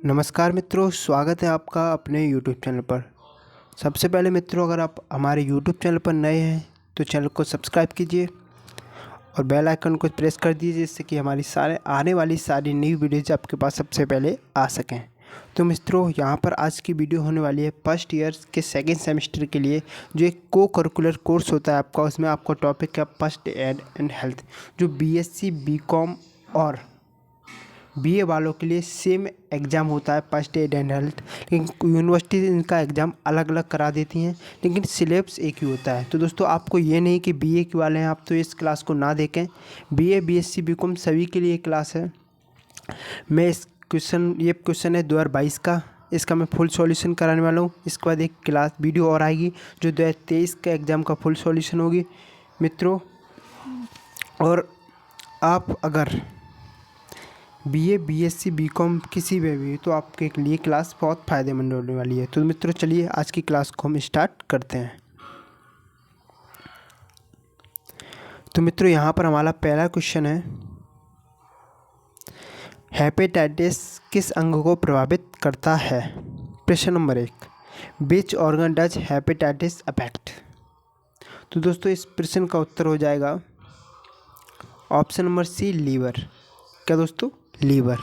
नमस्कार मित्रों, स्वागत है आपका अपने YouTube चैनल पर। सबसे पहले मित्रों, अगर आप हमारे YouTube चैनल पर नए हैं तो चैनल को सब्सक्राइब कीजिए और बेल आइकन को प्रेस कर दीजिए, जिससे कि हमारी आने वाली सारी न्यू वीडियोज़ आपके पास सबसे पहले आ सकें। तो मित्रों, यहाँ पर आज की वीडियो होने वाली है फर्स्ट ईयर के सेकेंड सेमेस्टर के लिए जो एक को करिकुलर कोर्स होता है आपका। उसमें आपका टॉपिक है फर्स्ट एड एंड हेल्थ, जो BSc BCom और BA वालों के लिए सेम एग्ज़ाम होता है फर्स्ट एड एंड हेल्थ। लेकिन यूनिवर्सिटी इनका एग्ज़ाम अलग अलग करा देती हैं, लेकिन सिलेबस एक ही होता है। तो दोस्तों, आपको ये नहीं कि BA के वाले हैं आप तो इस क्लास को ना देखें। BA BSc BCom सभी के लिए क्लास है। मैं ये क्वेश्चन है 2022 का, इसका मैं फुल सॉल्यूशन कराने वाला हूँ। इसके बाद एक क्लास वीडियो और आएगी जो 2023 का एग्ज़ाम का फुल सॉल्यूशन होगी मित्रों। और आप अगर BA BSc BCom किसी में भी तो आपके लिए क्लास बहुत फ़ायदेमंद होने वाली है। तो मित्रों, चलिए आज की क्लास को हम स्टार्ट करते हैं। तो मित्रों, यहाँ पर हमारा पहला क्वेश्चन है, हेपेटाइटिस किस अंग को प्रभावित करता है? प्रश्न number 1, which organ does hepatitis affect? तो दोस्तों, इस प्रश्न का उत्तर हो जाएगा ऑप्शन नंबर सी, लीवर। क्या दोस्तों? लीवर।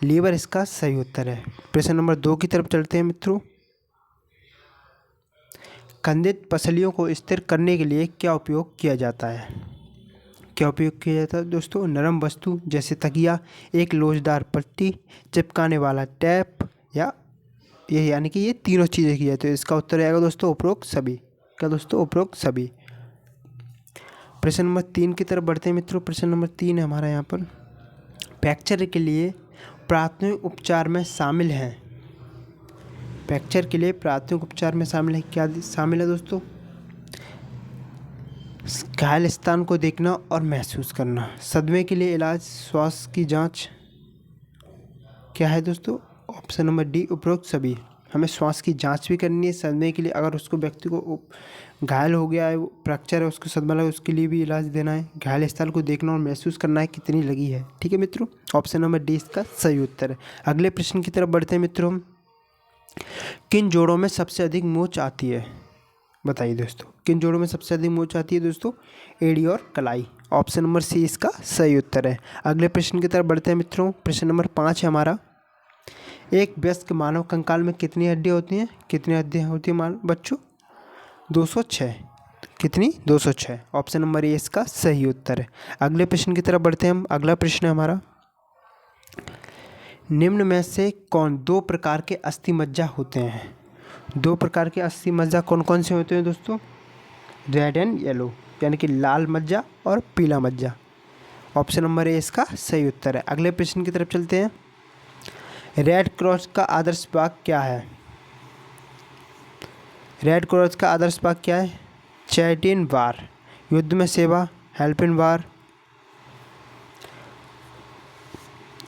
लीवर इसका सही उत्तर है। प्रश्न नंबर 2 की तरफ चलते हैं मित्रों। खंडित पसलियों को स्थिर करने के लिए क्या उपयोग किया जाता है? क्या उपयोग किया जाता है दोस्तों? नरम वस्तु जैसे तकिया, एक लोचदार पट्टी, चिपकाने वाला टैप, या ये यानी कि ये तीनों चीज़ें की जाती है। तो इसका उत्तर आएगा दोस्तों उपरोक्त सभी। क्या दोस्तों? उपरोक्त सभी। प्रश्न नंबर 3 की तरफ बढ़ते हैं मित्रों। प्रश्न नंबर 3 है हमारा यहाँ पर, फ्रैक्चर के लिए प्राथमिक उपचार में शामिल हैं। फ्रैक्चर के लिए प्राथमिक उपचार में शामिल है, क्या शामिल है दोस्तों? घायल स्थान को देखना और महसूस करना। सदमे के लिए इलाज, श्वास की जांच। क्या है दोस्तों? ऑप्शन नंबर डी, उपरोक्त सभी। हमें श्वास की जांच भी करनी है सदमे के लिए। अगर उसको व्यक्ति को घायल हो गया है, वो फ्रैक्चर है, उसको सदमा लगा, उसके लिए भी इलाज देना है। घायल स्थल को देखना और महसूस करना है कितनी लगी है। ठीक है मित्रों, ऑप्शन नंबर डी इसका सही उत्तर है। अगले प्रश्न की तरफ बढ़ते हैं मित्रों। हम किन जोड़ों में सबसे अधिक मोच आती है? बताइए दोस्तों, किन जोड़ों में सबसे अधिक मोच आती है दोस्तों? एड़ी और कलाई। ऑप्शन नंबर सी इसका सही उत्तर है। अगले प्रश्न की तरफ बढ़ते हैं मित्रों। प्रश्न नंबर 5 है हमारा, एक वयस्क मानव कंकाल में कितनी हड्डियाँ होती हैं? कितनी हड्डियाँ होती हैं बच्चों? 206। कितनी? 206। ऑप्शन नंबर ए इसका सही उत्तर है। अगले प्रश्न की तरफ बढ़ते हैं हम। अगला प्रश्न है हमारा, निम्न में से कौन दो प्रकार के अस्थि मज्जा होते हैं? दो प्रकार के अस्थि मज्जा कौन कौन से होते हैं दोस्तों? रेड एंड येलो, यानी कि लाल मज्जा और पीला मज्जा। ऑप्शन नंबर ए इसका सही उत्तर है। अगले प्रश्न की तरफ चलते हैं। रेड क्रॉस का आदर्श भाग क्या है? रेड क्रॉस का आदर्श भाग क्या है? चैरिटी वार, युद्ध में सेवा, हेल्प इन वार।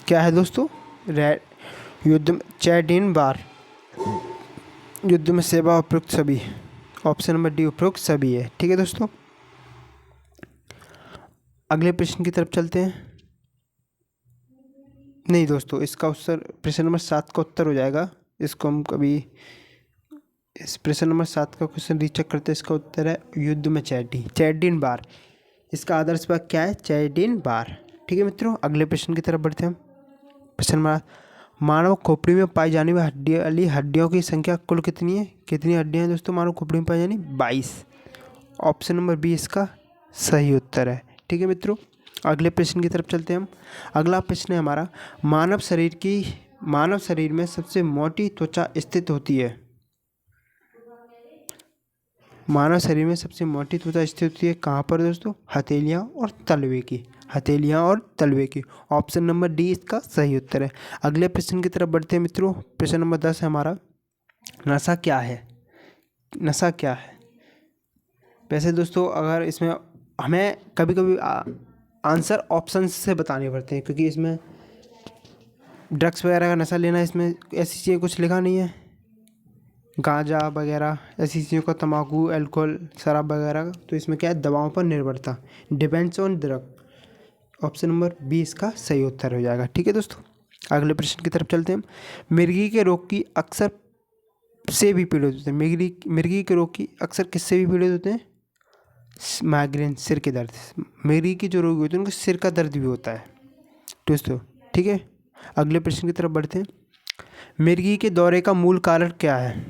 क्या है दोस्तों? रेड युद्ध में, चैरिटी वार, युद्ध में सेवा, उपरोक्त सभी। ऑप्शन नंबर डी उपरोक्त सभी है। ठीक है दोस्तों, अगले प्रश्न की तरफ चलते हैं। नहीं दोस्तों, इसका उत्तर प्रश्न नंबर 7 का उत्तर हो जाएगा। इसको हम कभी इस प्रश्न नंबर 7 का क्वेश्चन रीचेक करते हैं। इसका उत्तर है युद्ध में चैरिटी वार। इसका आदर्श भाग क्या है? चैरिटी वार। ठीक है मित्रों, अगले प्रश्न की तरफ बढ़ते हैं हम। प्रश्न नंबर, मानव खोपड़ी में पाई जाने वाली हड्डियों की संख्या कुल कितनी है? कितनी हड्डियाँ हैं दोस्तों मानव खोपड़ी में पाई जानी? 22। ऑप्शन नंबर बी इसका सही उत्तर है। ठीक है मित्रों, अगले प्रश्न की तरफ चलते हैं हम। अगला प्रश्न है हमारा, मानव शरीर में सबसे मोटी त्वचा स्थित होती है। मानव शरीर में सबसे मोटी त्वचा स्थित होती है कहाँ पर दोस्तों? हथेलियाँ और तलवे की। हथेलियाँ और तलवे की। ऑप्शन नंबर डी इसका सही उत्तर है। अगले प्रश्न की तरफ बढ़ते हैं मित्रों। प्रश्न नंबर 10 है हमारा, नशा क्या है? नशा क्या है? वैसे दोस्तों, अगर इसमें हमें कभी कभी आंसर ऑप्शन से बताने पड़ते हैं, क्योंकि इसमें ड्रग्स वगैरह का नशा लेना, इसमें ऐसी चीज़ें कुछ लिखा नहीं है, गांजा वगैरह ऐसी चीज़ों का, तंबाकू, अल्कोहल, शराब वगैरह का। तो इसमें क्या है? दवाओं पर निर्भरता, depends on drug. Option number B इसका सही उत्तर हो जाएगा। ठीक है दोस्तों, अगले प्रश्न की तरफ चलते हैं। मिर्गी के रोग की अक्सर से भी पीड़ित होते हैं। मिर्गी के रोग की अक्सर किससे भी पीड़ित होते हैं? माइग्रेन, सिर के दर्द। मिर्गी की जो रोग होते हैं उनको सिर का दर्द भी होता है दोस्तों, ठीक है। अगले प्रश्न की तरफ बढ़ते हैं। मिर्गी के दौरे का मूल कारण क्या है?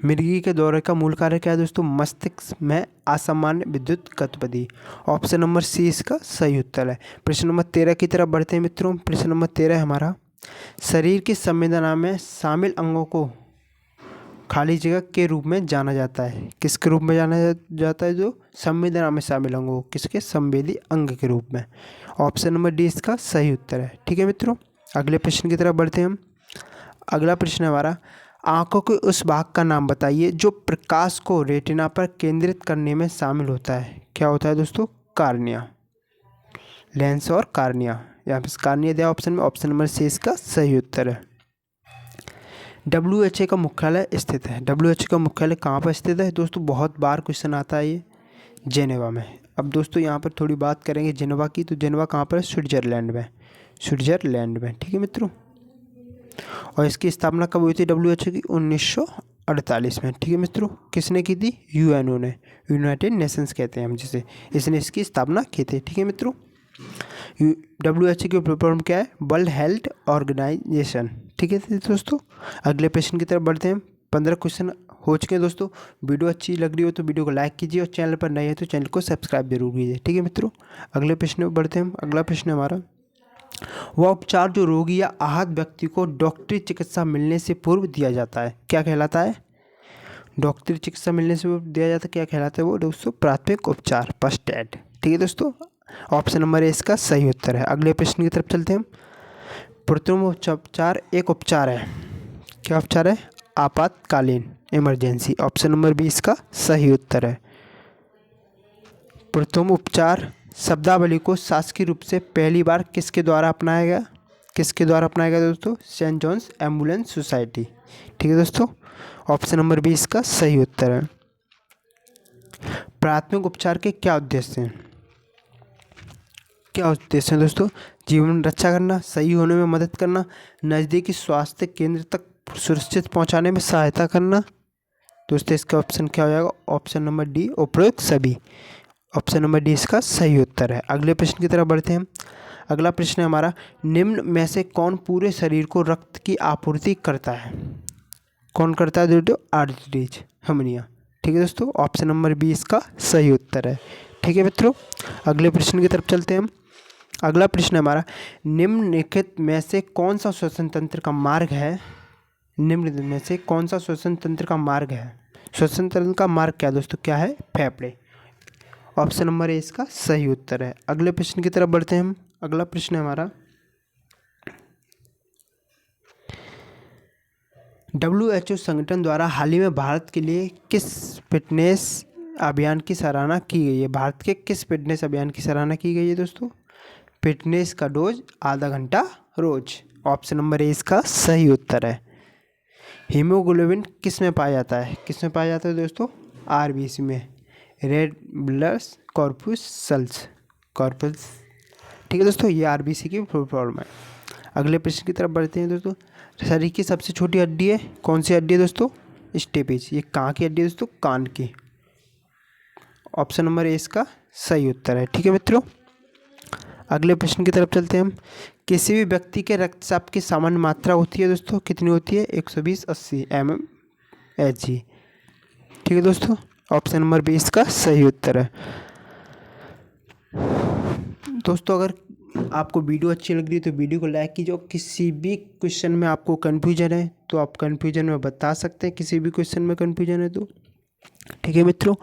मिर्गी के दौरे का मूल कारण क्या है दोस्तों? मस्तिष्क में असामान्य विद्युत गतिविधि। ऑप्शन नंबर सी इसका सही उत्तर है। प्रश्न नंबर 13 की तरफ बढ़ते हैं मित्रों। प्रश्न नंबर 13 है हमारा, शरीर की संवेदना में शामिल अंगों को खाली जगह के रूप में जाना जाता है। किसके रूप में जाना जाता है? जो संवेदना में शामिल अंगों, किसके? संवेदी अंग के रूप में। ऑप्शन नंबर डी इसका सही उत्तर है, ठीक है मित्रों। अगले प्रश्न की तरफ बढ़ते हैं हम। अगला प्रश्न है हमारा, आंखों के उस भाग का नाम बताइए जो प्रकाश को रेटिना पर केंद्रित करने में शामिल होता है। क्या होता है दोस्तों? कार्निया, लेंस और कार्निया। यहाँ पे कार्निया दिया ऑप्शन में। ऑप्शन नंबर सी इसका सही उत्तर है। WHO का मुख्यालय स्थित है। WHO का मुख्यालय कहाँ पर स्थित है दोस्तों? बहुत बार क्वेश्चन आता है ये, जेनेवा में। अब दोस्तों यहाँ पर थोड़ी बात करेंगे जेनेवा की। तो जेनेवा कहाँ पर है? स्विट्जरलैंड में, स्विट्जरलैंड में, ठीक है मित्रों। और इसकी स्थापना कब हुई थी WHO की? 1948 में, ठीक है मित्रों। किसने की थी? UNO ने, यूनाइटेड नेशंस कहते हैं हम जिसे, इसने इसकी स्थापना की थी, ठीक है मित्रों। WHO की फुल फॉर्म क्या है? वर्ल्ड हेल्थ ऑर्गेनाइजेशन, ठीक है दोस्तों। अगले प्रश्न की तरफ बढ़ते हैं। 15 क्वेश्चन हो चुके हैं दोस्तों। वीडियो अच्छी लग रही हो तो वीडियो को लाइक कीजिए और चैनल पर नए हैं तो चैनल को सब्सक्राइब जरूर कीजिए, ठीक है मित्रों। अगले प्रश्न में बढ़ते हैं हम। अगला प्रश्न है हमारा, वह उपचार जो रोगी या आहत व्यक्ति को डॉक्टरी चिकित्सा मिलने से पूर्व दिया जाता है, क्या कहलाता है? डॉक्टरी चिकित्सा मिलने से पूर्व दिया जाता है, क्या कहलाता है वो दोस्तों? प्राथमिक उपचार, फर्स्ट एड, ठीक है दोस्तों। ऑप्शन नंबर ए इसका सही उत्तर है। अगले प्रश्न की तरफ चलते हैं। प्रथम उपचार एक उपचार है, क्या उपचार है? आपातकालीन, इमरजेंसी। ऑप्शन नंबर बी इसका सही उत्तर है। प्रथम उपचार शब्दावली को शासकीय रूप से पहली बार किसके द्वारा अपनाया गया? किसके द्वारा अपनाया गया दोस्तों? सेंट जॉन्स एम्बुलेंस सोसाइटी, ठीक है दोस्तों। ऑप्शन नंबर बी इसका सही उत्तर है। प्राथमिक उपचार के क्या उद्देश्य हैं? क्या उद्देश्य हैं दोस्तों? जीवन रक्षा करना, सही होने में मदद करना, नज़दीकी स्वास्थ्य केंद्र तक सुरक्षित पहुंचाने में सहायता करना। दोस्तों इसका ऑप्शन क्या हो जाएगा? ऑप्शन नंबर डी, उपरोक्त सभी। ऑप्शन नंबर डी इसका सही उत्तर है। अगले प्रश्न की तरफ बढ़ते हैं। अगला प्रश्न है हमारा, निम्न में से कौन पूरे शरीर को रक्त की आपूर्ति करता है? कौन करता है दोस्तों? आर्टरीज, धमनियाँ, ठीक है दोस्तों। ऑप्शन नंबर बी इसका सही उत्तर है, ठीक है मित्रों। अगले प्रश्न की तरफ चलते हैं हम। अगला प्रश्न है हमारा, निम्नलिखित में से कौन सा श्वसन तंत्र का मार्ग है? निम्न में से कौन सा श्वसन तंत्र का मार्ग है? श्वसन तंत्र का मार्ग क्या दोस्तों? क्या है? फेफड़े। ऑप्शन नंबर ए इसका सही उत्तर है। अगले प्रश्न की तरफ बढ़ते हैं हम। अगला प्रश्न है हमारा, WHO संगठन द्वारा हाल ही में भारत के लिए किस फिटनेस अभियान की सराहना की गई है? भारत के किस फिटनेस अभियान की सराहना की गई है दोस्तों? फिटनेस का डोज आधा घंटा रोज। ऑप्शन नंबर ए इसका सही उत्तर है। हीमोग्लोबिन किस में पाया जाता है? किस में पाया जाता है दोस्तों? RBC में, रेड ब्लड कॉर्पुसल्स, कॉर्पस, ठीक है दोस्तों। ये RBC की फुल फॉर्म है। अगले प्रश्न की तरफ बढ़ते हैं दोस्तों। शरीर की सबसे छोटी हड्डी है, कौन सी हड्डी है दोस्तों? स्टेपिज। ये कहाँ की हड्डी है दोस्तों? कान की। ऑप्शन नंबर ए इसका सही उत्तर है, ठीक है मित्रों। अगले प्रश्न की तरफ चलते हैं हम। किसी भी व्यक्ति के रक्तचाप की सामान्य मात्रा होती है दोस्तों, कितनी होती है? 120/80 mmHg, ठीक है दोस्तों। ऑप्शन नंबर बी इसका सही उत्तर है। दोस्तों अगर आपको वीडियो अच्छी लग रही है तो वीडियो को लाइक कीजिए। और किसी भी क्वेश्चन में आपको कन्फ्यूजन है तो आप कन्फ्यूजन में बता सकते हैं, किसी भी क्वेश्चन में कन्फ्यूजन है तो, ठीक है मित्रों।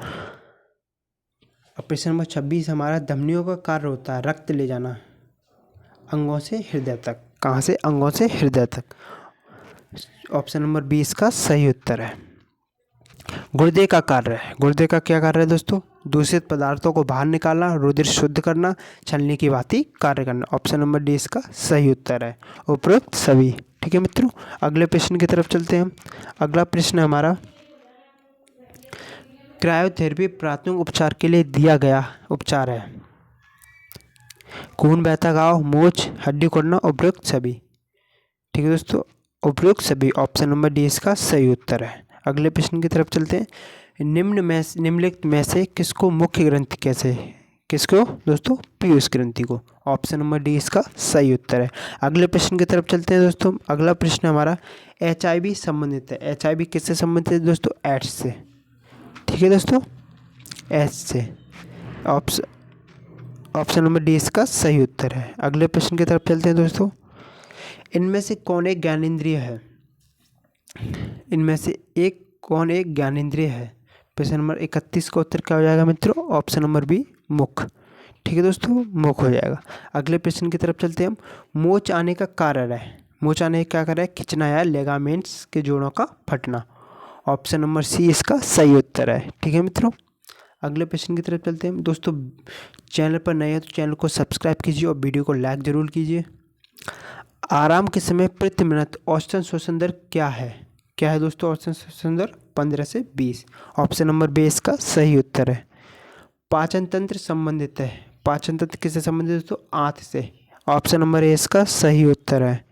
अब प्रश्न नंबर 26 हमारा, धमनियों का कार्य होता है रक्त ले जाना अंगों से हृदय तक। कहाँ से? अंगों से हृदय तक। ऑप्शन नंबर बी इसका सही उत्तर है। गुर्दे का कार्य है, गुर्दे का क्या कार्य है दोस्तों? दूषित पदार्थों को बाहर निकालना, रुधिर शुद्ध करना, छलनी की भांति कार्य करना। ऑप्शन नंबर डी इसका सही उत्तर है, उपरोक्त सभी, ठीक है मित्रों। अगले प्रश्न की तरफ चलते हैं हम। अगला प्रश्न है हमारा, क्रायोथेरेपी प्राथमिक उपचार के लिए दिया गया उपचार है। खून बहता घाव, मोच, हड्डी खोलना, उपरोक्त सभी। ठीक है दोस्तों, उपरोक्त सभी ऑप्शन नंबर डी इसका सही उत्तर है। अगले प्रश्न की तरफ चलते हैं। निम्नलिखित में से किसको मुख्य ग्रंथि कैसे, किसको दोस्तों, पीयूष ग्रंथि को। ऑप्शन नंबर डी इसका सही उत्तर है। अगले प्रश्न की तरफ चलते हैं दोस्तों। अगला प्रश्न हमारा HIV संबंधित है। HIV किससे संबंधित है दोस्तों, एड्स से। ठीक है दोस्तों, एड्स से। ऑप्शन नंबर डी इसका सही उत्तर है। अगले प्रश्न की तरफ चलते हैं दोस्तों। इनमें से कौन एक ज्ञानेंद्रिय है, इनमें से एक कौन एक ज्ञानेंद्रिय है। प्रश्न नंबर 31 का उत्तर क्या हो जाएगा मित्रों, ऑप्शन नंबर बी, मुख। ठीक है दोस्तों, मुख हो जाएगा। अगले प्रश्न की तरफ चलते हैं हम। मोच आने का कारण है, मोच आने का क्या कारण है, खिंचना या लेगामेंट्स के जोड़ों का फटना। ऑप्शन नंबर सी इसका सही उत्तर है। ठीक है मित्रों, अगले प्रश्न की तरफ चलते हैं दोस्तों। चैनल पर नए हैं तो चैनल को सब्सक्राइब कीजिए और वीडियो को लाइक ज़रूर कीजिए। आराम के समय प्रति मिनट औसतन श्वसन दर क्या है, क्या है दोस्तों, औसतन श्वसन दर 15 से 20। ऑप्शन नंबर बी इसका सही उत्तर है। पाचन तंत्र संबंधित है, पाचन तंत्र किससे संबंधित है दोस्तों, आंत से। ऑप्शन नंबर ए इसका सही उत्तर है।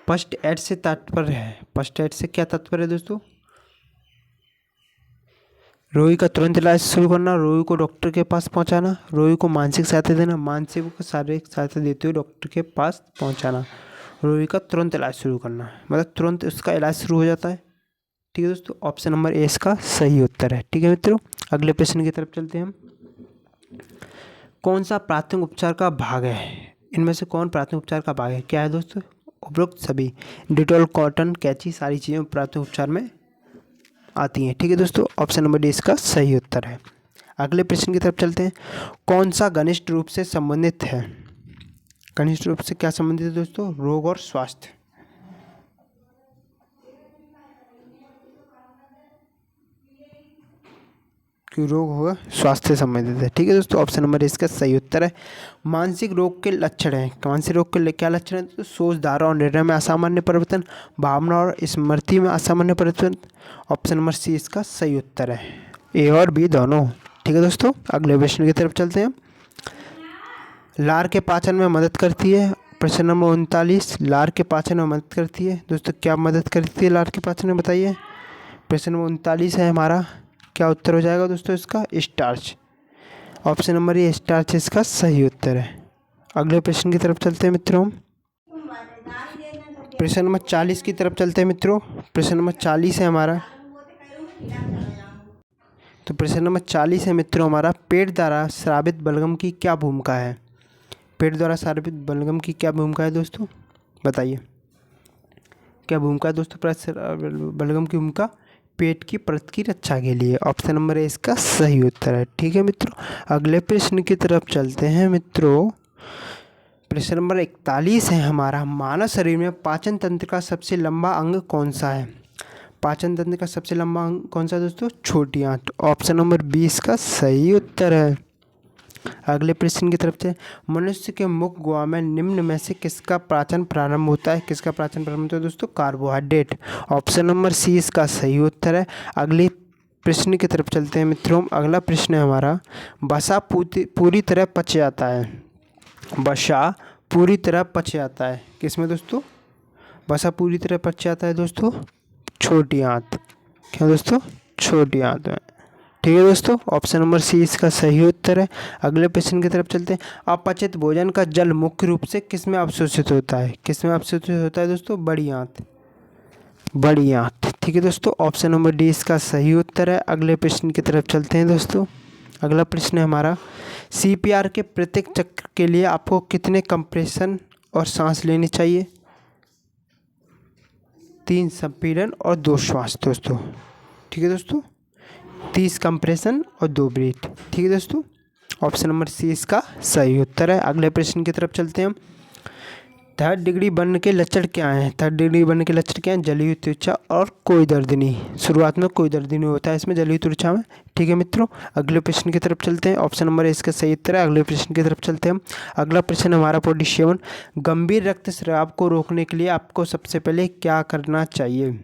फर्स्ट एड से तात्पर्य है, फर्स्ट एड से क्या तात्पर्य है दोस्तों, रोगी का तुरंत इलाज शुरू करना, रोगी को डॉक्टर के पास पहुंचाना, रोगी को मानसिक सहायता देना, मानसिक को शारीरिक सहायता देते हुए डॉक्टर के पास पहुंचाना, रोगी का तुरंत इलाज शुरू करना, मतलब तुरंत उसका इलाज शुरू हो जाता है। ठीक है दोस्तों, ऑप्शन नंबर ए इसका सही उत्तर है। ठीक है मित्रों, अगले प्रश्न की तरफ चलते हैं हम। कौन सा प्राथमिक उपचार का भाग है, इनमें से कौन प्राथमिक उपचार का भाग है, क्या है दोस्तों, उपरोक्त सभी। डिटॉल, कॉटन, कैंची, सारी चीज़ें प्राथमिक उपचार में आती हैं। ठीक है दोस्तों, ऑप्शन नंबर डी इसका सही उत्तर है। अगले प्रश्न की तरफ चलते हैं। कौन सा घनिष्ठ रूप से संबंधित है, घनिष्ठ रूप से क्या संबंधित है दोस्तों, रोग और स्वास्थ्य। कि रोग होगा स्वास्थ्य से संबंधित है। ठीक है दोस्तों, ऑप्शन नंबर इसका सही उत्तर है। मानसिक रोग के लक्षण हैं, मानसिक रोग के क्या लक्षण है तो सोच, धारा और निर्णय में असामान्य परिवर्तन, भावना और स्मृति में असामान्य परिवर्तन। ऑप्शन नंबर सी इसका सही उत्तर है, ए और बी दोनों। ठीक है दोस्तों, अगले प्रश्न की तरफ चलते हैं। लार के पाचन में मदद करती है। प्रश्न नंबर 39, लार के पाचन में मदद करती है दोस्तों, क्या मदद करती है लार के पाचन में, बताइए। प्रश्न नंबर 39 है हमारा, क्या उत्तर हो जाएगा दोस्तों इसका, starch. Option number A starch इसका सही उत्तर है। अगले प्रश्न की तरफ चलते हैं मित्रों। प्रश्न नंबर 40 की तरफ चलते हैं मित्रों। प्रश्न नंबर 40 है हमारा, तो प्रश्न नंबर 40 है मित्रों हमारा, पेट द्वारा स्रावित बलगम की क्या भूमिका है। पेट द्वारा स्रावित बलगम की क्या भूमिका है दोस्तों, बताइए, क्या भूमिका है दोस्तों, बलगम की भूमिका पेट की परत की रक्षा के लिए। ऑप्शन नंबर ए इसका सही उत्तर है। ठीक है मित्रों, अगले प्रश्न की तरफ चलते हैं मित्रों। प्रश्न नंबर 41 है हमारा, मानव शरीर में पाचन तंत्र का सबसे लंबा अंग कौन सा है। पाचन तंत्र का सबसे लंबा अंग कौन सा है दोस्तों, छोटी आंत। ऑप्शन नंबर 20 का सही उत्तर है। अगले प्रश्न की तरफ से, मनुष्य के मुख गुहा में निम्न में से किसका पाचन प्रारंभ होता है, किसका पाचन प्रारंभ होता है दोस्तों, कार्बोहाइड्रेट। ऑप्शन नंबर सी इसका सही उत्तर है। अगले प्रश्न की तरफ चलते हैं मित्रों। अगला प्रश्न है हमारा, वसा पूरी तरह पच जाता है, वसा पूरी तरह पच जाता है किसमें दोस्तों, वसा पूरी तरह पच जाता है दोस्तों, छोटी आंत। क्या दोस्तों, छोटी आंत में। ठीक है दोस्तों, ऑप्शन नंबर सी इसका सही उत्तर है। अगले प्रश्न की तरफ चलते हैं। अपचित भोजन का जल मुख्य रूप से किस में अवशोषित होता है, किस में अवशोषित होता है दोस्तों, बड़ी आंत, बड़ी आंत। ठीक है दोस्तों, ऑप्शन नंबर डी इसका सही उत्तर है। अगले प्रश्न की तरफ चलते हैं दोस्तों। अगला प्रश्न है हमारा, CPR के प्रत्येक चक्र के लिए आपको कितने कंप्रेशन और सांस लेनी चाहिए, 3 संपीड़न और 2 श्वास दोस्तों। ठीक है दोस्तों, 30 कंप्रेशन और 2 ब्रीथ। ठीक है दोस्तों, ऑप्शन नंबर सी इसका सही उत्तर है। अगले प्रश्न की तरफ चलते हैं हम। 3rd डिग्री बर्न के लक्षण क्या हैं, 3rd डिग्री बर्न के लक्षण क्या हैं, जली हुई त्वचा और कोई दर्द नहीं। शुरुआत में कोई दर्द नहीं होता है इसमें, जली हुई त्वचा में। ठीक है मित्रों, अगले प्रश्न की तरफ चलते हैं। ऑप्शन नंबर इसका सही उत्तर है। अगले प्रश्न की तरफ चलते हैं हम। अगला प्रश्न हमारा 47, गंभीर रक्तस्राव को रोकने के लिए आपको सबसे पहले क्या करना चाहिए,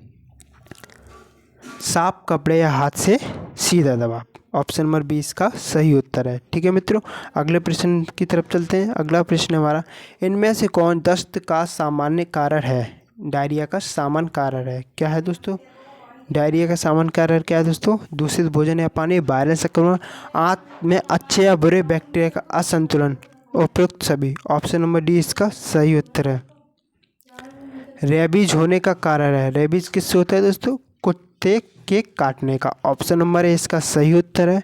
साफ कपड़े या हाथ से सीधा दबाव। ऑप्शन नंबर 20 का सही उत्तर है। ठीक है मित्रों, अगले प्रश्न की तरफ चलते हैं। अगला प्रश्न हमारा, इनमें से कौन दस्त का सामान्य कारण है? डायरिया का सामान्य कारण है क्या है दोस्तों? डायरिया का सामान्य कारण क्या है दोस्तों? दूषित भोजन या पानी, वायरल संक्रमण, आंत में अच्छे या बुरे बैक्टीरिया का असंतुलन, उपयुक्त सभी। ऑप्शन नंबर डी इसका सही उत्तर है। रेबीज होने का कारण है, रेबीज किससे होता है दोस्तों? कुत्ते के काटने का। ऑप्शन नंबर ए इसका सही उत्तर है।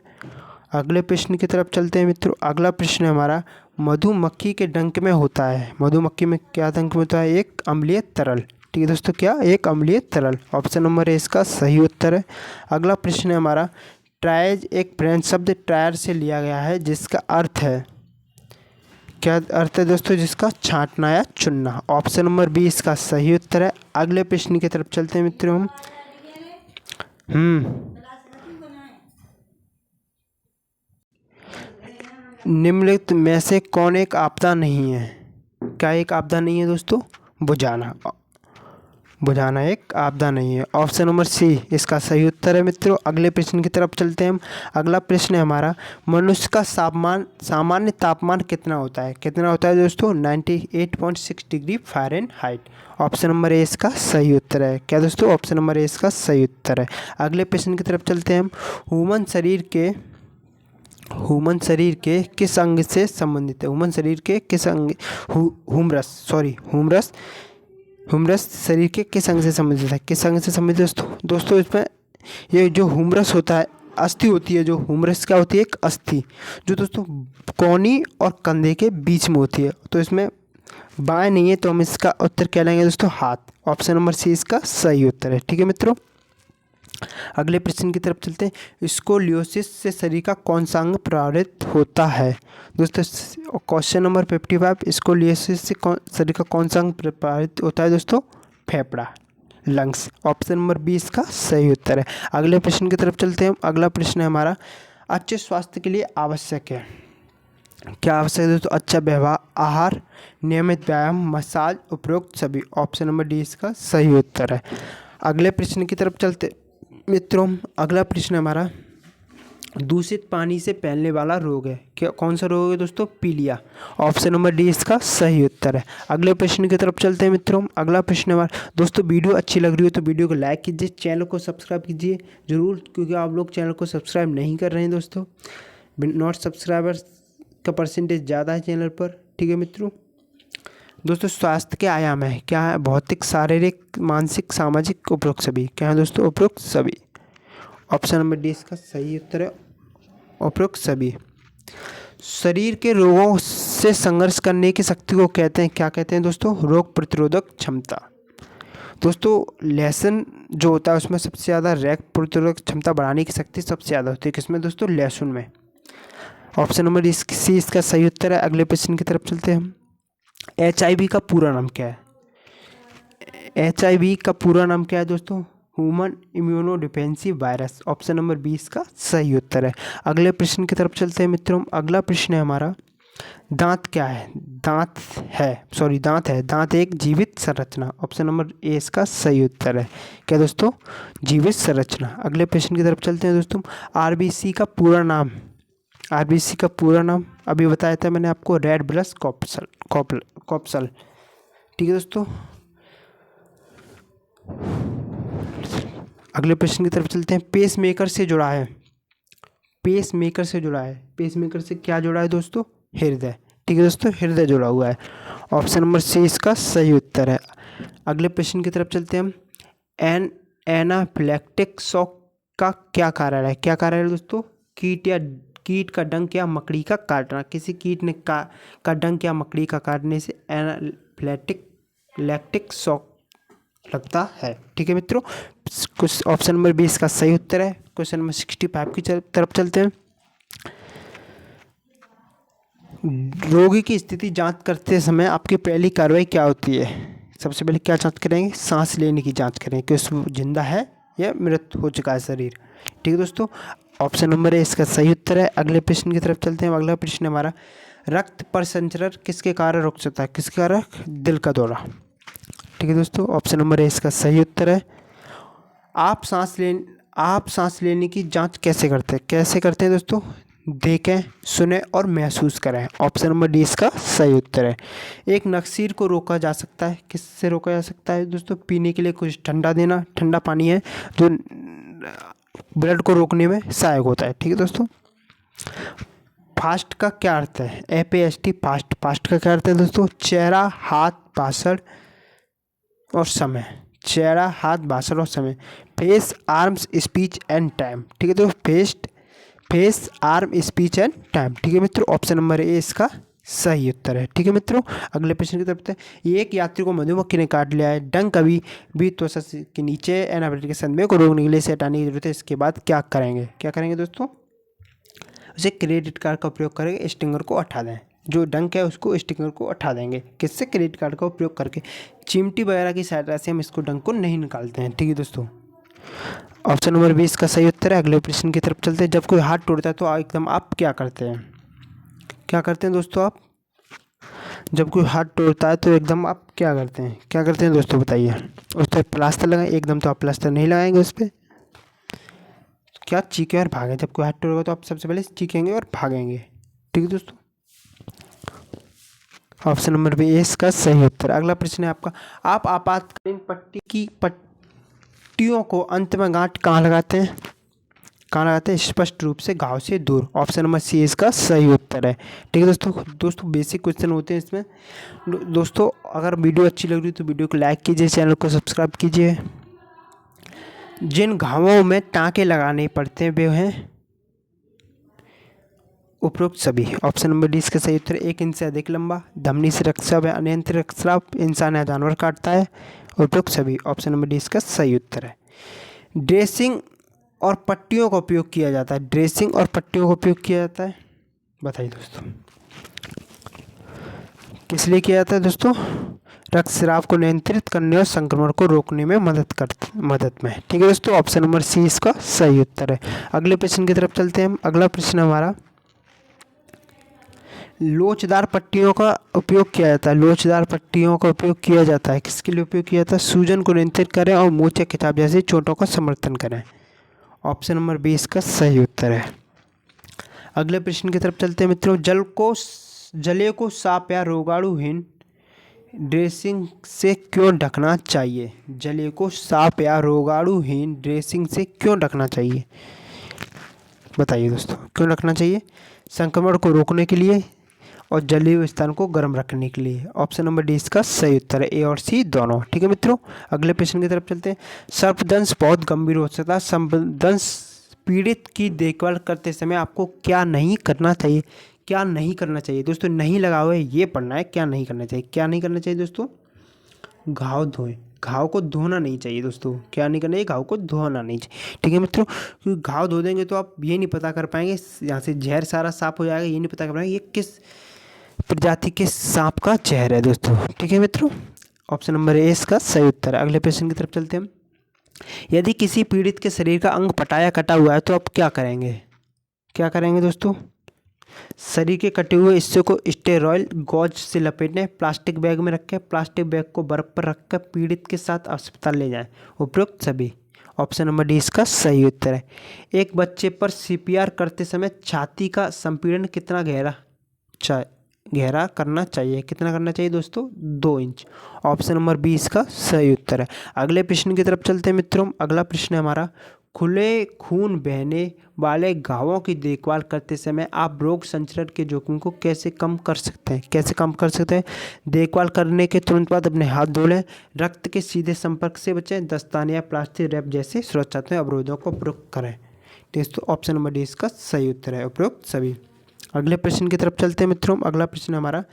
अगले प्रश्न की तरफ चलते हैं मित्रों। अगला प्रश्न हमारा, मधुमक्खी के डंक में होता है, मधुमक्खी में क्या डंक में होता है? एक अम्लीय तरल। ठीक है दोस्तों, क्या? एक अम्लीय तरल। ऑप्शन नंबर ए इसका सही उत्तर है। अगला प्रश्न है हमारा, ट्रायज एक फ्रेंच शब्द ट्रायर से लिया गया है जिसका अर्थ है, क्या अर्थ है दोस्तों? जिसका छांटना या चुनना। ऑप्शन नंबर बी इसका सही उत्तर है। अगले प्रश्न की तरफ चलते हैं मित्रों हम। निम्नलिखित में से कौन एक आपदा नहीं है? क्या एक आपदा नहीं है दोस्तों? बुझाना, बुझाना एक आपदा नहीं है। ऑप्शन नंबर सी इसका सही उत्तर है मित्रों। अगले प्रश्न की तरफ चलते हैं हम। अगला प्रश्न है हमारा, मनुष्य का सामान्य तापमान कितना होता है? कितना होता है दोस्तों? 98.6 degree Fahrenheit. Option number A इसका सही उत्तर है। क्या दोस्तों? ऑप्शन नंबर ए इसका सही उत्तर है। अगले प्रश्न की तरफ चलते हैं हम। ह्यूमन शरीर के किस अंग से संबंधित है? ह्यूमन शरीर के किस अंग, ह्यूमरस शरीर के किस अंग से संबंधित है? किस अंग से संबंधित दोस्तों? इसमें ये जो ह्यूमरस होता है, अस्थि होती है, जो ह्यूमरस क्या होती है? एक अस्थि, जो दोस्तों कोहनी और कंधे के बीच में होती है। तो इसमें बाएं नहीं है, तो हम इसका उत्तर क्या लेंगे दोस्तों? हाथ। ऑप्शन नंबर सी इसका सही उत्तर है। ठीक है मित्रों, अगले प्रश्न की तरफ चलते हैं। स्कोलियोसिस से शरीर का कौन सा अंग प्रभावित होता है? दोस्तों क्वेश्चन नंबर 55, स्कोलियोसिस से शरीर का कौन सा अंग प्रभावित होता है दोस्तों? फेफड़ा, लंग्स। ऑप्शन नंबर 20 का सही उत्तर है। अगले प्रश्न की तरफ चलते हैं। अगला प्रश्न है हमारा, अच्छे स्वास्थ्य के लिए आवश्यक है, क्या आवश्यक है दोस्तों? अच्छा व्यवहार, आहार, नियमित व्यायाम, मसाज, उपरोक्त सभी। ऑप्शन नंबर डी इसका सही उत्तर है। अगले प्रश्न की तरफ चलते मित्रों। अगला प्रश्न हमारा, दूषित पानी से फैलने वाला रोग है, क्या कौन सा रोग है दोस्तों? पीलिया। ऑप्शन नंबर डी इसका सही उत्तर है। अगले प्रश्न की तरफ चलते हैं मित्रों। अगला प्रश्न हमारा, दोस्तों वीडियो अच्छी लग रही हो तो वीडियो को लाइक कीजिए, चैनल को सब्सक्राइब कीजिए जरूर, क्योंकि आप लोग चैनल को सब्सक्राइब नहीं कर रहे हैं दोस्तों। नॉट सब्सक्राइबर्स का परसेंटेज ज़्यादा है चैनल पर। ठीक है मित्रों, दोस्तों स्वास्थ्य के आयाम है, क्या है? भौतिक, शारीरिक, मानसिक, सामाजिक, उपरोक्त सभी। क्या है दोस्तों? उपरोक्त सभी। ऑप्शन नंबर डी इसका सही उत्तर है, उपरोक्त सभी। शरीर के रोगों से संघर्ष करने की शक्ति को कहते हैं, क्या कहते हैं दोस्तों? रोग प्रतिरोधक क्षमता। दोस्तों लहसुन जो होता है उसमें सबसे ज़्यादा रोग प्रतिरोधक क्षमता बढ़ाने की शक्ति सबसे ज़्यादा होती है, किसमें दोस्तों? लहसुन में। ऑप्शन नंबर सी इसका सही उत्तर है। अगले प्रश्न की तरफ चलते हैं हम। HIV का पूरा नाम क्या है? HIV का पूरा नाम क्या है दोस्तों? Human immuno डिफेंसी virus. Option number 20 का सही उत्तर है। अगले प्रश्न की तरफ चलते हैं मित्रों। अगला प्रश्न है हमारा, दांत क्या है? दांत है, दांत एक जीवित संरचना। ऑप्शन नंबर ए इसका सही उत्तर है। क्या दोस्तों? जीवित संरचना। अगले प्रश्न की तरफ चलते हैं दोस्तों। RBC का पूरा नाम, RBC का पूरा नाम अभी बताया था मैंने आपको, रेड ब्लड कॉर्पसल। ठीक है दोस्तों, अगले प्रश्न की तरफ चलते हैं। पेसमेकर से जुड़ा है, पेसमेकर से क्या जुड़ा है दोस्तों? हृदय। ठीक है दोस्तों, हृदय जुड़ा हुआ है। ऑप्शन नंबर सी इसका सही उत्तर है। अगले प्रश्न की तरफ चलते हैं हम। एनाफिलैक्टिक शॉक का क्या कारण है? क्या कारण है दोस्तों? कीट का डंक या मकड़ी का काटना। किसी कीट ने का डंक या मकड़ी का काटने से एनाफिलैक्टिक शॉक लगता है। ठीक है मित्रों, कुछ ऑप्शन नंबर 20 का सही उत्तर है। क्वेश्चन नंबर 65 की तरफ चलते हैं। रोगी की स्थिति जांच करते समय आपकी पहली कार्रवाई क्या होती है? सबसे पहले क्या जांच करेंगे? सांस लेने की जांच करेंगे कि उसमें जिंदा है या मृत हो चुका है शरीर। ठीक है दोस्तों, ऑप्शन नंबर ए इसका सही उत्तर है। अगले प्रश्न की तरफ चलते हैं। अगला प्रश्न हमारा, रक्त परिसंचरण किसके कारण रुक सकता है? किसके कारण? दिल का दौरा। ठीक है दोस्तों, ऑप्शन नंबर ए इसका सही उत्तर है। आप सांस आप सांस लेने की जांच कैसे करते हैं? कैसे करते हैं दोस्तों? देखें, सुने और महसूस करें। ऑप्शन नंबर डी इसका सही उत्तर है। एक नक्सीर को रोका जा सकता है। किससे रोका जा सकता है दोस्तों? पीने के लिए कुछ ठंडा देना, ठंडा पानी है जो ब्लड को रोकने में सहायक होता है। ठीक है दोस्तों। फास्ट का क्या अर्थ है? FAST, fast. फास्ट का क्या अर्थ है दोस्तों? चेहरा, हाथ, भाषण और समय। चेहरा, हाथ, भाषण और समय। Face, arms, speech and time. ठीक है दोस्तों। Face, arm, speech and time. ठीक है मित्रों, ऑप्शन नंबर ए इसका सही उत्तर है। ठीक है मित्रों, अगले प्रश्न की तरफ है। एक यात्री को मधुमक्खी ने काट लिया है। डंक कभी भी त्वचा के नीचे एनाफिलिस के संदेह को रोकने के लिए इसे हटाने की जरूरत है। इसके बाद क्या करेंगे? क्या करेंगे दोस्तों? उसे क्रेडिट कार्ड का उपयोग करेंगे, स्टिंगर को हटा दें। जो डंक है उसको, स्टिंगर को हटा देंगे। किससे? क्रेडिट कार्ड का उपयोग करके। चिमटी वगैरह की सहायता से हम इसको डंक को नहीं निकालते हैं। ठीक है दोस्तों, ऑप्शन नंबर 20 का सही उत्तर है। अगले प्रश्न की तरफ चलते हैं। जब कोई हाथ तोड़ता है तो एकदम आप क्या करते हैं? क्या करते हैं दोस्तों आप? जब कोई हाथ तोड़ता है तो एकदम आप क्या करते हैं? क्या करते हैं दोस्तों बताइए? उस पर प्लास्टर लगाएं? एकदम तो आप प्लास्टर नहीं लगाएंगे उस पर। क्या चीखें और भागें? जब कोई हाथ तोड़ेगा तो आप सबसे पहले चीखेंगे और भागेंगे। ठीक है दोस्तों, ऑप्शन नंबर बी इसका सही उत्तर। अगला प्रश्न है आपका। आप आपातकालीन पट्टियों को अंत में गांठ कहाँ लगाते हैं? कहाँ लगाते हैं? स्पष्ट रूप से घाव से दूर। ऑप्शन नंबर सी इसका सही उत्तर है। ठीक है दोस्तों बेसिक क्वेश्चन होते हैं इसमें। दोस्तों अगर वीडियो अच्छी लग रही है तो वीडियो को लाइक कीजिए, चैनल को सब्सक्राइब कीजिए। जिन घावों में टाँके लगाने पड़ते हैं वे हैं उपरोक्त सभी। ऑप्शन नंबर डी इसका सही उत्तर। 1 इंच से अधिक लंबा, धमनी से रक्तस्राव या अनियंत्रित रक्तस्राव, इंसान या जानवर काटता है, उपरोक्त सभी। ऑप्शन नंबर डी इसका सही उत्तर है। ड्रेसिंग और पट्टियों का उपयोग किया जाता है। ड्रेसिंग और पट्टियों का उपयोग किया जाता है, बताइए दोस्तों किस लिए किया जाता है दोस्तों? रक्तस्राव को नियंत्रित करने और संक्रमण को रोकने में मदद में। ठीक है दोस्तों, ऑप्शन नंबर सी इसका सही उत्तर है। अगले प्रश्न की तरफ चलते हैं हम। अगला प्रश्न हमारा, लोचदार पट्टियों का उपयोग किया जाता है। लोचदार पट्टियों का उपयोग किया जाता है, किसके लिए उपयोग किया जाता है? सूजन को नियंत्रित करें और मोचे खिंचाव जैसी चोटों का समर्थन करें। ऑप्शन नंबर बी इसका सही उत्तर है। अगले प्रश्न की तरफ चलते हैं मित्रों। जले को साफ या रोगाणुहीन ड्रेसिंग से क्यों ढकना चाहिए? जले को साफ या रोगाणुहीन ड्रेसिंग से क्यों ढकना चाहिए, बताइए दोस्तों क्यों ढकना चाहिए? संक्रमण को रोकने के लिए और जलीय हुए स्थान को गर्म रखने के लिए। ऑप्शन नंबर डी इसका सही उत्तर है, ए और सी दोनों। ठीक है मित्रों, अगले प्रश्न की तरफ चलते हैं। सर्पदंश बहुत गंभीर हो सकता है। सर्पदंश पीड़ित की देखभाल करते समय आपको क्या नहीं करना चाहिए? क्या नहीं करना चाहिए दोस्तों? नहीं लगा हुआ है ये पढ़ना है। क्या नहीं करना चाहिए? क्या नहीं करना चाहिए दोस्तों? घाव धोएं। घाव को धोना नहीं चाहिए दोस्तों। क्या नहीं करना चाहिए? घाव को धोना नहीं चाहिए। ठीक है मित्रों, क्योंकि घाव धो देंगे तो आप ये नहीं पता कर पाएंगे, यहाँ से जहर सारा साफ हो जाएगा, ये नहीं पता कर पाएंगे ये किस प्रजाति के सांप का जहर है दोस्तों। ठीक है मित्रों, ऑप्शन नंबर ए इसका सही उत्तर है। अगले प्रश्न की तरफ चलते हैं हम। यदि किसी पीड़ित के शरीर का अंग पटाया कटा हुआ है तो आप क्या करेंगे? क्या करेंगे दोस्तों? शरीर के कटे हुए हिस्से को स्टेरॉइड गॉज से लपेटें, प्लास्टिक बैग में रखें, प्लास्टिक बैग को बर्फ पर रखकर पीड़ित के साथ अस्पताल ले जाएं, उपरोक्त सभी। ऑप्शन नंबर डी इसका सही उत्तर है। एक बच्चे पर CPR करते समय छाती का संपीड़न कितना गहरा करना चाहिए? कितना करना चाहिए दोस्तों? 2 इंच। ऑप्शन नंबर बी इसका सही उत्तर है। अगले प्रश्न की तरफ चलते हैं मित्रों। अगला प्रश्न है हमारा, खुले खून बहने वाले घावों की देखभाल करते समय आप रोग संचरण के जोखिम को कैसे कम कर सकते हैं? कैसे कम कर सकते हैं? देखभाल करने के तुरंत बाद अपने हाथ धो लें, रक्त के सीधे संपर्क से बचें, दस्ताने या प्लास्टिक रैप जैसे सुरक्षात्मक अवरोधों का प्रयोग करें। दोस्तों ऑप्शन नंबर डी इसका सही उत्तर है, उपरोक्त सभी। अगले प्रश्न की तरफ चलते हैं मित्रों। अगला प्रश्न हमारा,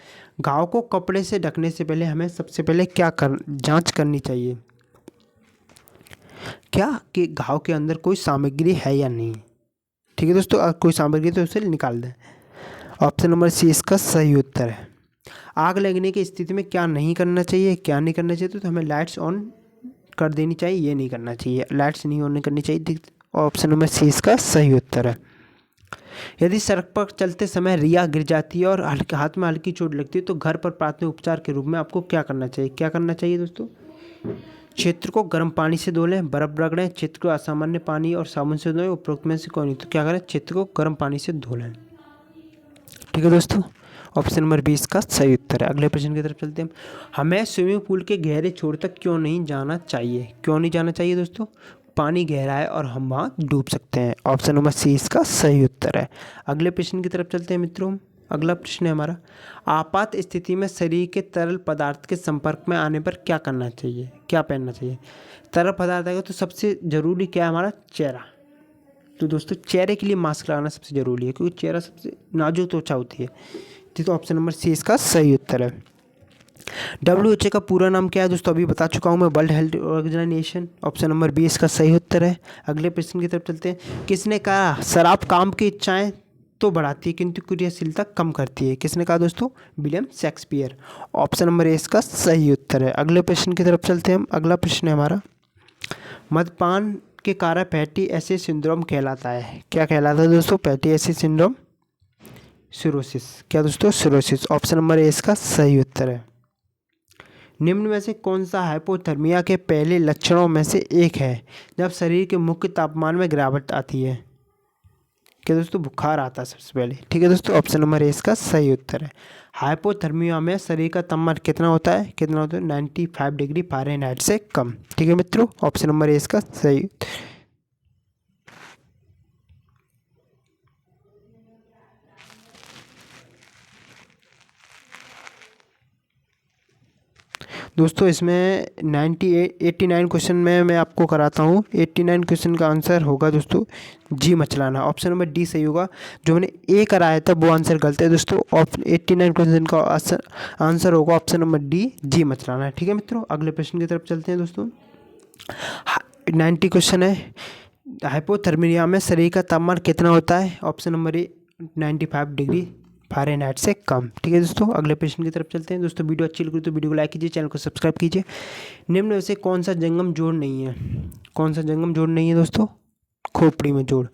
घाव को कपड़े से ढकने से पहले हमें सबसे पहले क्या जांच करनी चाहिए? क्या कि घाव के अंदर कोई सामग्री है या नहीं। ठीक है दोस्तों, अगर कोई सामग्री तो उसे निकाल दें। ऑप्शन नंबर सी इसका सही उत्तर है। आग लगने की स्थिति में क्या नहीं करना चाहिए? क्या नहीं करना चाहिए? तो हमें लाइट्स ऑन कर देनी चाहिए, ये नहीं करना चाहिए, लाइट्स नहीं ऑन करनी चाहिए। ऑप्शन नंबर सी इसका सही उत्तर है। यदि सड़क पर चलते समय रिया गिर जाती है और हल्के हाथ में हल्की चोट लगती है तो घर पर प्राथमिक उपचार के रूप में आपको क्या करना चाहिए? क्या करना चाहिए दोस्तों? क्षेत्र को गर्म पानी से धो लें, बर्फ रगड़ें, क्षेत्र को असामान्य पानी और साबुन से धोएं, उपरोक्त में से कोई नहीं। तो क्या करें, क्षेत्र को गर्म पानी से धो लें। ठीक है दोस्तों, ऑप्शन नंबर 20 का सही उत्तर है। अगले प्रश्न की तरफ चलते हैं। हमें स्विमिंग पूल के गहरे छोर तक क्यों नहीं जाना चाहिए? क्यों नहीं जाना चाहिए दोस्तों? पानी गहरा है और हम वहाँ डूब सकते हैं। ऑप्शन नंबर सी इसका सही उत्तर है। अगले प्रश्न की तरफ चलते हैं मित्रों। अगला प्रश्न है हमारा, आपात स्थिति में शरीर के तरल पदार्थ के संपर्क में आने पर क्या करना चाहिए, क्या पहनना चाहिए? तरल पदार्थ आएगा तो सबसे ज़रूरी क्या है हमारा? चेहरा। तो दोस्तों चेहरे के लिए मास्क लगाना सबसे ज़रूरी है, क्योंकि चेहरा सबसे नाजुक त्वचा होती है। तो ऑप्शन नंबर सी इसका सही उत्तर है। WHO का पूरा नाम क्या है दोस्तों? अभी बता चुका हूँ मैं, world health organisation. Option number 20 का सही उत्तर है। अगले प्रश्न की तरफ चलते हैं। किसने कहा शराब काम की इच्छाएं तो बढ़ाती है किंतु क्रियाशीलता कम करती है? किसने कहा दोस्तों? William Shakespeare. Option number A इसका सही उत्तर है। अगले प्रश्न की तरफ चलते हैं हम। अगला प्रश्न है हमारा, मद्यपान के कारण फैटी एसिड सिंड्रोम कहलाता है। क्या कहलाता है दोस्तों? Fatty acid syndrome, cirrhosis. क्या दोस्तों? सिरोसिस। ऑप्शन नंबर ए इसका सही उत्तर है। निम्न में से कौन सा हाइपोथर्मिया के पहले लक्षणों में से एक है जब शरीर के मुख्य तापमान में गिरावट आती है? क्या दोस्तों? बुखार आता है सबसे पहले। ठीक है दोस्तों, ऑप्शन नंबर ए इसका सही उत्तर है। हाइपोथर्मिया में शरीर का तापमान कितना होता है? 95 डिग्री फ़ारेनहाइट से कम। ठीक है मित्रों, ऑप्शन नंबर ए इसका सही उत्तर है। दोस्तों इसमें 89 क्वेश्चन में मैं आपको कराता हूँ। 89 क्वेश्चन का आंसर होगा दोस्तों जी मचलाना। ऑप्शन नंबर डी सही होगा। जो मैंने ए कराया था वो आंसर गलत है दोस्तों। 89 क्वेश्चन का आंसर होगा ऑप्शन नंबर डी, जी मचलाना। ठीक है मित्रों, अगले प्रश्न की तरफ चलते हैं दोस्तों। 90 क्वेश्चन है, हाइपोथर्मिया में शरीर का तापमान कितना होता है? Option number A 95 degree Fahrenheit से कम। ठीक है दोस्तों, अगले प्रश्न की तरफ चलते हैं। दोस्तों वीडियो अच्छी लगी तो वीडियो को लाइक कीजिए, चैनल को सब्सक्राइब कीजिए। निम्न में से कौन सा जंगम जोड़ नहीं है? कौन सा जंगम जोड़ नहीं है दोस्तों? खोपड़ी में जोड़,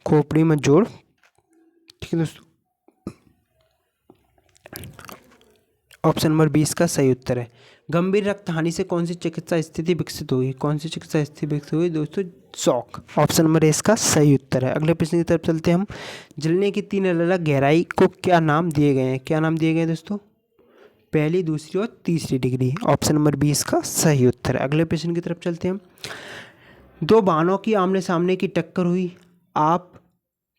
खोपड़ी में जोड़। ठीक है दोस्तों, ऑप्शन नंबर 20 का सही उत्तर है। गंभीर रक्त हानि से कौन सी चिकित्सा स्थिति विकसित हुई? कौन सी चिकित्सा स्थिति विकसित हुई दोस्तों? शॉक। ऑप्शन नंबर इसका सही उत्तर है। अगले प्रश्न की तरफ चलते हैं हम। जलने की 3 अलग अलग गहराई को क्या नाम दिए गए हैं? क्या नाम दिए गए हैं दोस्तों? पहली, दूसरी और तीसरी डिग्री। ऑप्शन नंबर 20 का सही उत्तर है। अगले प्रश्न की तरफ चलते हैं हम। 2 वाहनों की आमने सामने की टक्कर हुई, आप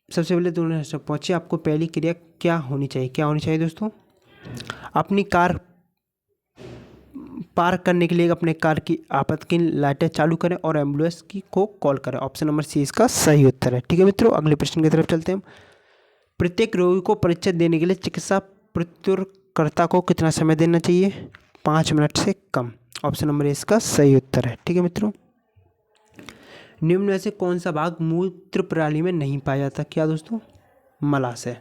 सबसे पहले दोनों तक पहुँचे, आपको पहली क्रिया क्या होनी चाहिए? क्या होनी चाहिए दोस्तों? अपनी कार पार्क करने के लिए अपने कार की आपातकालीन लाइटें चालू करें और एम्बुलेंस की को कॉल करें। ऑप्शन नंबर सी इसका सही उत्तर है। ठीक है मित्रों, अगले प्रश्न की तरफ चलते हैं। प्रत्येक रोगी को परीक्षा देने के लिए चिकित्सा प्रत्युत्तरकर्ता को कितना समय देना चाहिए? 5 मिनट से कम। ऑप्शन नंबर इसका सही उत्तर है। ठीक है मित्रों, निम्न में से कौन सा भाग मूत्र प्रणाली में नहीं पाया जाता? क्या दोस्तों? मलाशय।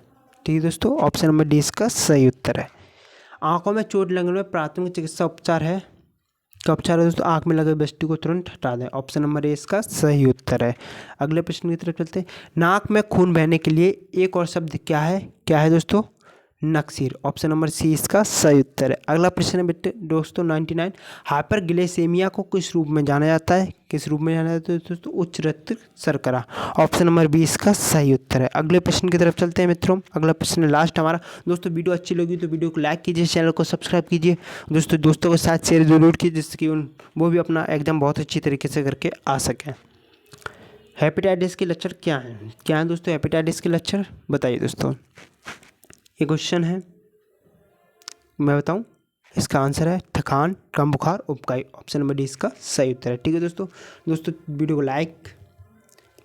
ठीक है दोस्तों, ऑप्शन नंबर डी इसका सही उत्तर है। आंखों में चोट लगने में प्राथमिक चिकित्सा उपचार है, क्या उपचार है दोस्तों? आंख में लगे वस्तु को तुरंत हटा दें। ऑप्शन नंबर ए इसका सही उत्तर है। अगले प्रश्न की तरफ चलते हैं। नाक में खून बहने के लिए एक और शब्द क्या है? क्या है दोस्तों? नक्सीर। ऑप्शन नंबर सी इसका सही उत्तर है। अगला प्रश्न है बेटे दोस्तों 99, हाइपरग्लाइसेमिया को किस रूप में जाना जाता है? किस रूप में जाना जाता है दोस्तों? उच्च रक्त शर्करा। ऑप्शन नंबर 20 का सही उत्तर है। अगले प्रश्न की तरफ चलते हैं मित्रों। अगला प्रश्न लास्ट हमारा। दोस्तों वीडियो अच्छी लगी तो वीडियो को लाइक कीजिए, चैनल को सब्सक्राइब कीजिए, दोस्तों के साथ शेयर जरूर कीजिए, जिससे कि वो भी अपना एग्जाम बहुत अच्छी तरीके से करके आ सकें। हेपेटाइटिस के लक्षण क्या हैं? क्या है दोस्तों हेपेटाइटिस के लक्षण? बताइए दोस्तों। ये क्वेश्चन है, मैं बताऊं, इसका आंसर है थकान, कम बुखार, उबकाई। ऑप्शन नंबर डी इसका सही उत्तर है। ठीक है दोस्तों वीडियो को लाइक,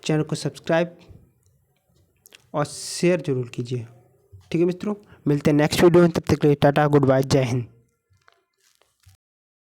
चैनल को सब्सक्राइब और शेयर जरूर कीजिए। ठीक है मित्रों, मिलते हैं नेक्स्ट वीडियो में, तब तक के लिए टाटा, गुड बाय, जय हिंद।